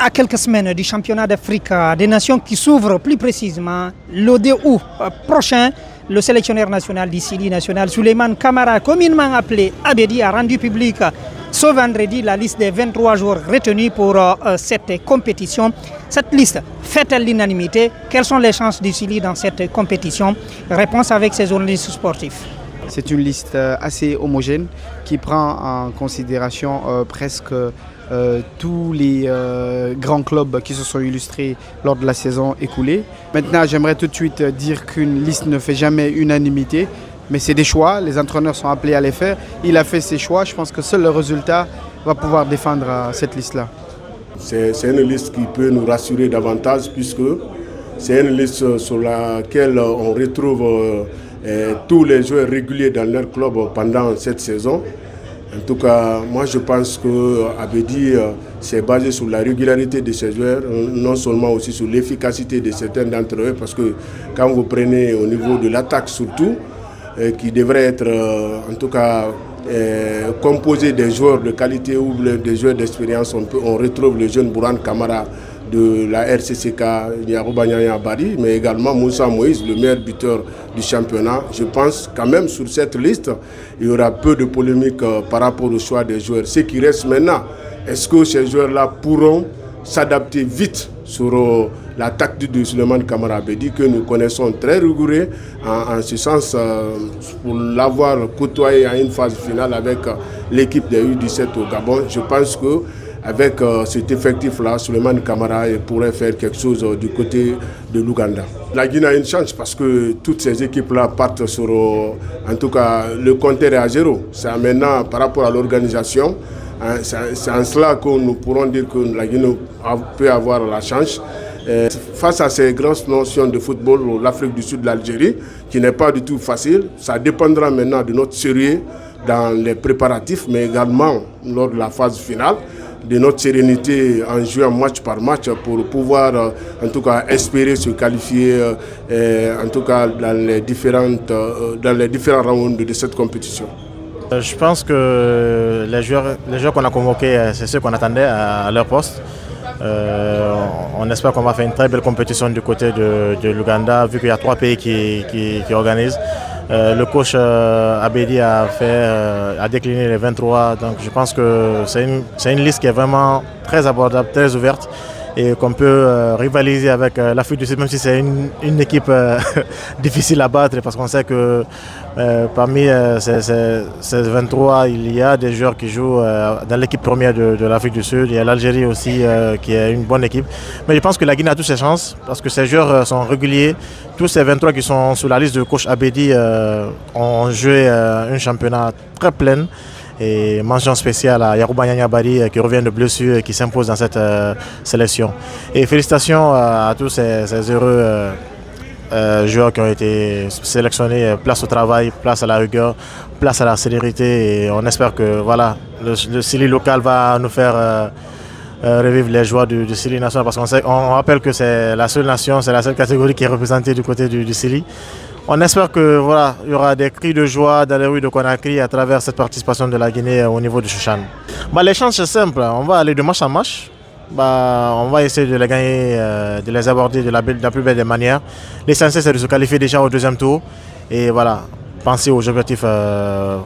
À quelques semaines du championnat d'Afrique des Nations qui s'ouvre plus précisément le 2 août prochain, le sélectionneur national du Sili national, Souleymane Camara, communément appelé Abedi, a rendu public ce vendredi la liste des 23 joueurs retenus pour cette compétition. Cette liste fait-elle l'unanimité? Quelles sont les chances du Sili dans cette compétition? Réponse avec ses journalistes sportifs. C'est une liste assez homogène qui prend en considération presque tous les grands clubs qui se sont illustrés lors de la saison écoulée. Maintenant, j'aimerais tout de suite dire qu'une liste ne fait jamais unanimité, mais c'est des choix, les entraîneurs sont appelés à les faire. Il a fait ses choix, je pense que seul le résultat va pouvoir défendre cette liste-là. C'est une liste qui peut nous rassurer davantage puisque c'est une liste sur laquelle on retrouve tous les joueurs réguliers dans leur club pendant cette saison. En tout cas, moi je pense qu'Abedi s'est basé sur la régularité de ses joueurs, non seulement aussi sur l'efficacité de certains d'entre eux, parce que quand vous prenez au niveau de l'attaque surtout, qui devrait être en tout cas composé des joueurs de qualité ou des joueurs d'expérience, on retrouve le jeune Bourane Camara de la RCCK, Yarouba Nyanya Bari, mais également Moussa Moïse, le meilleur buteur du championnat. Je pense quand même sur cette liste, il y aura peu de polémique par rapport au choix des joueurs. Ce qui reste maintenant, est-ce que ces joueurs-là pourront s'adapter vite sur la tactique de Souleymane Camara Abedi, que nous connaissons très rigoureux en ce sens, pour l'avoir côtoyé à une phase finale avec l'équipe des U17 au Gabon. Je pense que avec cet effectif-là, Souleymane Camara pourrait faire quelque chose du côté de l'Ouganda. La Guinée a une chance parce que toutes ces équipes-là partent sur, en tout cas, le compteur est à 0. C'est maintenant par rapport à l'organisation. Hein, c'est en cela que nous pourrons dire que la Guinée peut avoir la chance. Face à ces grandes notions de football, l'Afrique du Sud, l'Algérie, qui n'est pas du tout facile, ça dépendra maintenant de notre sérieux dans les préparatifs, mais également lors de la phase finale, de notre sérénité en jouant match par match pour pouvoir en tout cas espérer se qualifier en tout cas dans les différents rounds de cette compétition. Je pense que les joueurs qu'on a convoqués, c'est ceux qu'on attendait à leur poste. On espère qu'on va faire une très belle compétition du côté de l'Ouganda, vu qu'il y a 3 pays qui organisent. Le coach Abedi a décliné les 23, donc je pense que c'est une liste qui est vraiment très abordable, très ouverte et qu'on peut rivaliser avec l'Afrique du Sud, même si c'est une équipe difficile à battre, parce qu'on sait que parmi ces 23, il y a des joueurs qui jouent dans l'équipe première de l'Afrique du Sud. Il y a l'Algérie aussi qui est une bonne équipe. Mais je pense que la Guinée a toutes ses chances parce que ces joueurs sont réguliers. Tous ces 23 qui sont sur la liste de coach Abedi ont joué un championnat très plein. Et mention spéciale à Yarouba Nyanya Bari qui revient de blessure et qui s'impose dans cette sélection. Et félicitations à tous ces heureux joueurs qui ont été sélectionnés. Place au travail, place à la rigueur, place à la célérité. Et on espère que voilà, le Sili local va nous faire revivre les joies du Sili national, parce qu'on rappelle que c'est la seule nation, c'est la seule catégorie qui est représentée du côté du Sili. On espère que voilà, il y aura des cris de joie dans les rues de Conakry à travers cette participation de la Guinée au niveau du Chouchan. Les chances sont simples, on va aller de match en match. On va essayer de les gagner, de les aborder de la plus belle des manières. L'essentiel, c'est de se qualifier déjà au deuxième tour et voilà, penser aux objectifs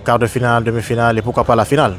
quart de finale, demi-finale et pourquoi pas la finale.